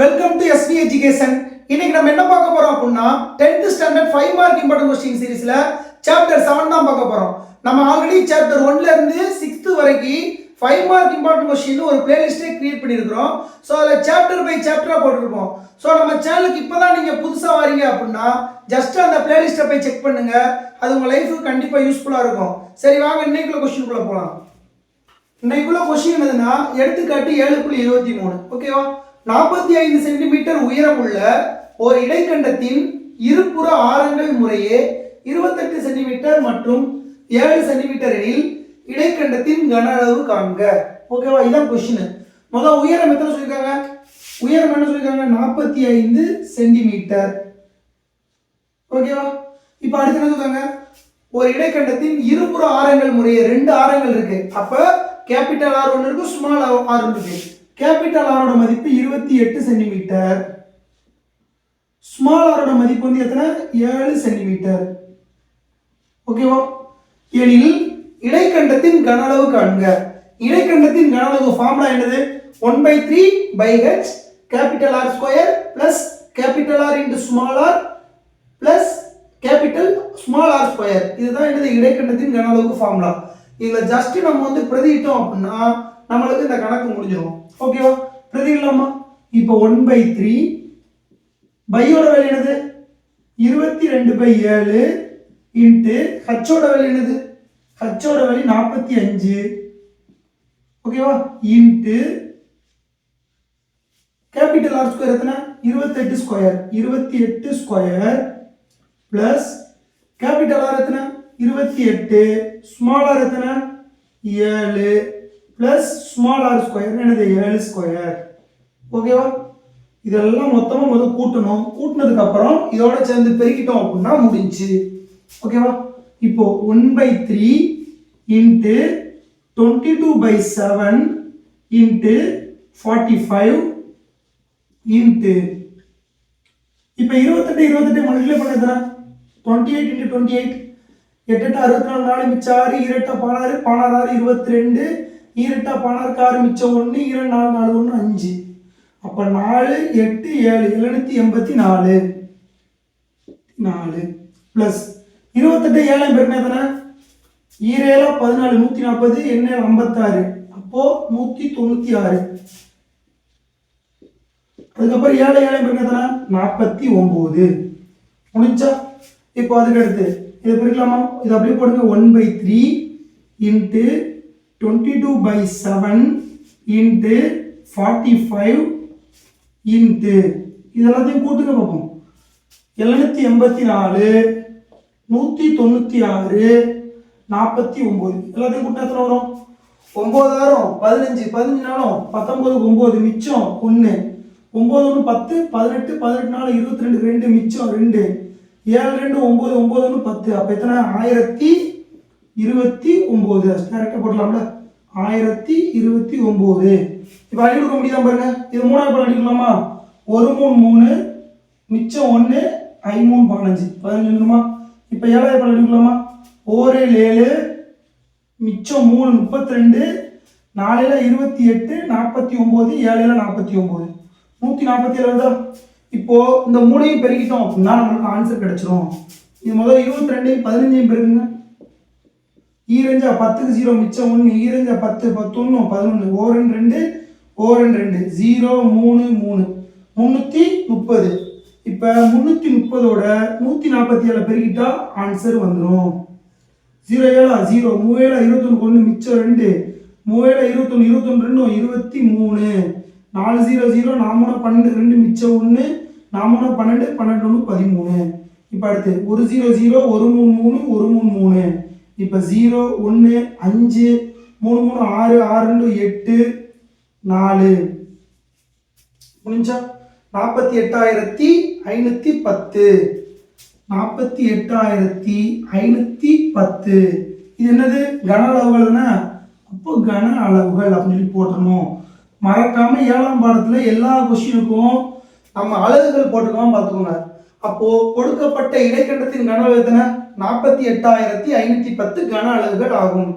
Welcome to SV education. இன்னைக்கு நம்ம என்ன பார்க்க போறோம் அப்படின்னா 10th standard 5 mark important question சீரிஸ்ல சாப்டர் 7 தான் பார்க்க போறோம். நம்ம ஆல்ரெடி சாப்டர் 1ல இருந்து 6th வரைக்கும் 5 மார்க் இம்பார்ட்டன்ட் क्वेश्चन ஒரு பிளேலிஸ்டே கிரியேட் பண்ணியிருக்கிறோம். ஸோ அதில் சாப்டர் பை சாப்டரா போட்டுருப்போம். ஸோ நம்ம சேனலுக்கு இப்போதான் நீங்க புதுசா வரீங்க அப்படின்னா ஜஸ்ட் அந்த பிளேலிஸ்ட்டை போய் செக் பண்ணுங்க. அது உங்க லைஃபுக்கு கண்டிப்பா யூஸ்ஃபுல்லா இருக்கும். சரி வாங்க இன்னைக்குள்ள क्वेश्चनக்குள்ள போகலாம். இன்னைக்குள்ள क्वेश्चन என்னதுன்னா எடுத்துக்காட்டு 7.23 ஓகேவா. 45 சென்டிமீட்டர் உயரம் உள்ள ஒரு இடைக்கண்டத்தின் இருபுற ஆரங்கள் முறையே 28 சென்டிமீட்டர் மற்றும் 7 சென்டிமீட்டர் எனில் இடைக்கண்டத்தின் கன அளவு காண்க. ஓகேவா, இதான் क्वेश्चन. முதல் உயரம் எத்தனை சொல்லிருக்காங்க? உயரம் என்ன சொல்லிருக்காங்க? 45 சென்டிமீட்டர். ஓகேவா. இப்போ அடுத்து என்ன சொல்றாங்க? ஒரு இடைக்கண்டத்தின் இருபுற ஆரங்கள் முறையே 2 ஆரங்கள் இருக்கு. அப்ப கேபிட்டல் ஆர் ஒன்று இருக்கு, ஸ்மால் ஆர் ஒன்று இருக்கு. கேபிட்டல் ஆரோட மதிப்பு 28 சென்டிமீட்டர், ஸ்மால் ஆரோட மதிப்பு வந்து எத்தனை? 7 சென்டிமீட்டர். ஓகேவா. எனில் இடைக்கண்டத்தின் கன அளவு காண்க. இடைக்கண்டத்தின் கன அளவு ஃபார்முலா என்னது? 1/3/h capital R square plus capital R into small r plus capital small r square. இதுதான் என்னது? இடைக்கண்டத்தின் கன அளவுக்கு ஃபார்முலா. இதுல ஜஸ்ட் நம்ம வந்து பிரதியிட்டோம் அப்படின்னா நம்மளுக்கு இந்த கணக்கு முடிஞ்சிடும். ஓகேவா. பிரதியிடலாமா? இப்போ 1/3 பையோட வேல்யூ என்னது? 22/7 இன்ட்டு ஹச்சோட வேல்யூ என்னது? ஹச்சோட வேல்யூ 45. ஓகேவா. இன்ட்டு கேபிட்டல் ஆர் ஸ்கொயர் எத்தனை? 28 square. 28 square plus capital R எத்தனை? 28. ஸ்மால் ஆர் எத்தனை? 7 பிளஸ் ஸ்மால் ஆர் ஸ்கொயர் என்னது? 7 ஸ்கொயர். ஓகேவா. இதெல்லாம் மொத்தமா முதல்ல கூட்டணும். கூட்டினதுக்கு அப்புறம் இதோட சேர்ந்து பெருக்கிட்டோம் அப்படின்னா முடிஞ்சு. ஓகேவா. இப்போ 1/3 இன்ட்டு 22/7 இன்ட்டு 45 இன்ட்டு இப்போ 28 மல்டிப்ளை பண்ண எத்தனை? 28 இன்ட்டு 28 8 8 64 4 மிச்சம் 6 2 16 16 22 2 16 6 மிச்சம் 1 2 4 4 1 5. அப்ப 4 8 7 784 4 பிளஸ் 28 7 பெருக்கணும் எத்தனை? 7 14 140 என்ன 56. அப்போ 196. அதுக்கப்புறம் 7 பெருக்கணும் எத்தனை? 49. முடிஞ்சா? இப்போ அதுக்கு அடுத்து இதை பிரிக்கலாமா? இது அப்படியே போடுங்க. 1/3 இன்ட்டு 22/7 இன்ட்டு 45 இன்ட்டு இதெல்லாத்தையும் கூட்டுங்க பார்ப்போம். 784 196 49 எல்லாத்தையும் கூட்டினா எத்தனை வரும்? 9000 15 15 நாளும் 19 9 மிச்சம் 1 9 1 10 18 18 4 22 2 மிச்சம் 2 7 2 9 9 1 10. அப்ப எத்தனை? 1029. டேரக்டா போடலாம்ல. 1029. இப்போ அடி கொடுக்க முடியாம பாருங்க. இது மூணாவது அடிக்கலாமா? 1 3 3 மிச்சம் 1 5 3 15 15. இப்போ 7வது படம் அடிக்கலாமா? 1 7 மிச்சம் 3 32 4 28 49 7 49 147 வருதா? இப்போ இந்த மூணையும் பெருக்கிட்டோம் அப்படின்னா நம்மளுக்கு ஆன்சர் கிடைச்சிரும். இது முதல்ல 22 15 பெருக்குங்க. ஈரஞ்சா 10க்கு 0 மிச்சம் 1 ஈரஞ்சா 10 11 11 ஓரன் 2 ஓரன் 2 0 3 3 330. இப்போ 330ஓட 147 பெருக்கிட்டா ஆன்சர் வந்துடும். 0 7 0 3 21 1 மிச்சம் 2 3 21 21 2 23 4 0 0 4 12 2 மிச்சம் 1 4 12 12 1 13. இப்போ அடுத்து 1 0 0 1 3 3 1 3 3. இப்போ 0 1 5 3 3 6 6 2 8 4 முடிஞ்சா? 48,510 48,510. இது என்னது? கன அளவுகள் தானே. அப்போ கன அளவுகள் அப்படின்னு சொல்லி போட்டணும். மறக்காம 7ஆம் பாடத்துல எல்லா கொஸ்டினுக்கும் நம்ம அலகுகள் போட்டுக்கலாம் பார்த்துக்கோங்க. அப்போ கொடுக்கப்பட்ட இடைக்கண்டத்தின் கன அளவு எத்தனை? 48,510 கன அலகுகள் ஆகும்.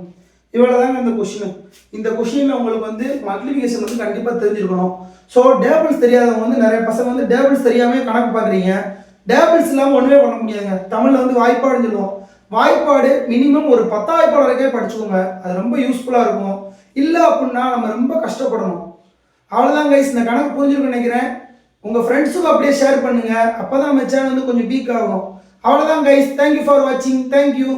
இவ்வளோதாங்க இந்த கொஷின். இந்த கொஷினில் உங்களுக்கு வந்து மல்டிபிகேஷன் வந்து கண்டிப்பாக தெரிஞ்சிருக்கணும். ஸோ டேபிள்ஸ் தெரியாதவங்க வந்து நிறைய பசங்க வந்து டேபிள்ஸ் தெரியாமல் கணக்கு பார்க்குறீங்க. டேபிள்ஸ் இல்லாமல் ஒன்றுமே பண்ண முடியாதுங்க. தமிழில் வந்து வாய்ப்பாடுன்னு சொல்லுவோம். வாய்ப்பாடு மினிமம் ஒரு 10 வாய்ப்பாடு வரைக்கும் படிச்சுக்கோங்க. அது ரொம்ப யூஸ்ஃபுல்லாக இருக்கும். இல்லை அப்படின்னா நம்ம ரொம்ப கஷ்டப்படணும். அவ்வளோதான் கைஸ், இந்த கணக்கு புரிஞ்சிருக்குன்னு நினைக்கிறேன். உங்கள் ஃப்ரெண்ட்ஸுக்கும் அப்படியே ஷேர் பண்ணுங்கள். அப்போ தான் நம்ம சேனல் வந்து கொஞ்சம் பீக் ஆகும். அவ்வளோதான் கைஸ், தேங்க்யூ ஃபார் வாட்சிங். தேங்க்யூ.